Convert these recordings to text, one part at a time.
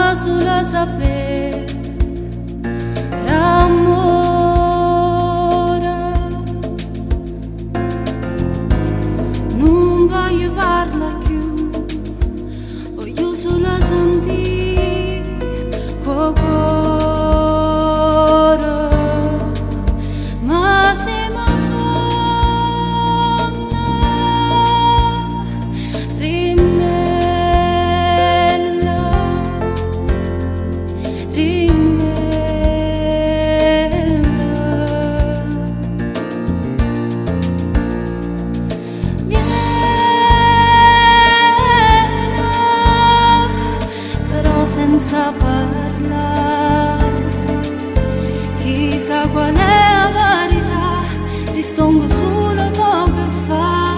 ma sulla sapere amore. Non voglio parla più, voglio solo sentire cuore. Ma se mi suona rimella, senza parlare, chissà qual è la verità, si stongo solo poco fa,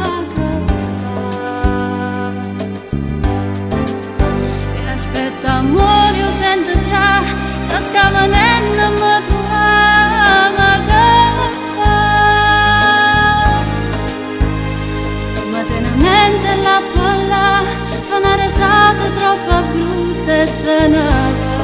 e aspetta amore, io sento già sta venendo, ma tu ama che fa, ma tenamente la palla fa una risata troppo brutta e se ne va.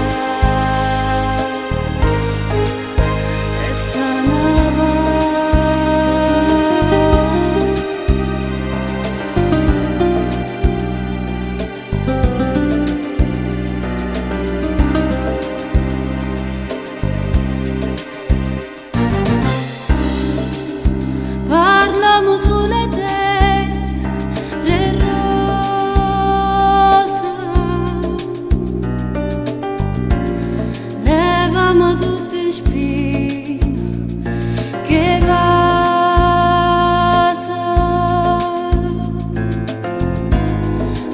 Parliamo sulle terre rosa, levamo tutti i spini che vasa,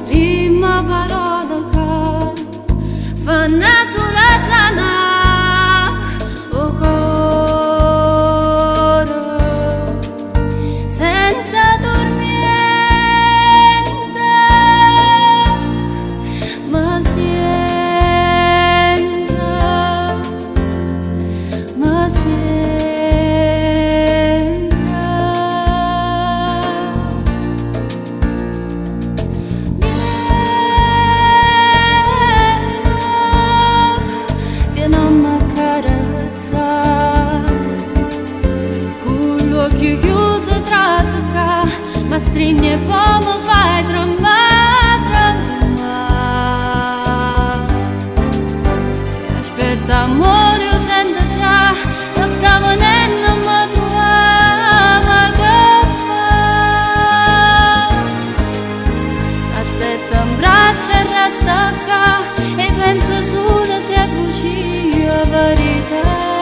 prima parola che fanno sulla sana. Senza tormenta, ma senta, ma senta. Vieni a m'accarezzare, con l'occhio chiuso trasca, ma stringi e poi mi fai tremare. Aspetta amore, io sento già che sta venendo, ma tu ama che fa, s'assetta in braccio e resta qua, e penso solo se è bugia verità.